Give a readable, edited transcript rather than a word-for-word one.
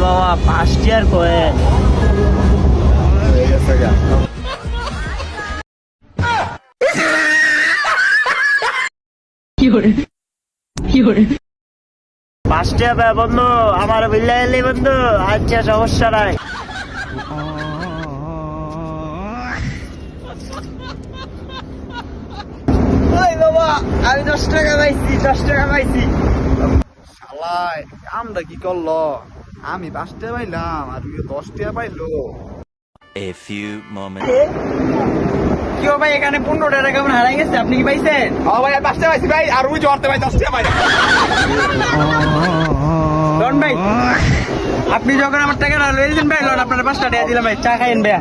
বাবা 5 টাকার কয়েন। কি করে 5 টাকা বন্ধু, আমার বিল্লা এলি বন্ধু। আচ্ছা সমস্যা নাই। ওই বাবা আমি 10 টাকা পাইছি, 10 টাকা পাইছি। শালাই কামটা কি করলো? আমি 5 টাকা পাইলাম আর তুই 10 টাকা পাইলো। A few moments. কি ভাই এখানে 15 টাকা কেমন হারাই গেছে, আপনি কি পাইছেন? ও ভাই 5 টাকা পাইছি ভাই, আর ওই জোরতে ভাই 10 টাকা পাই। লন ভাই আপনি যখন আমার টাকা না লয়ে দিলেন ভাই, লন আপনার 5 টাকা দিলাম ভাই, চা খাইেন ভাই।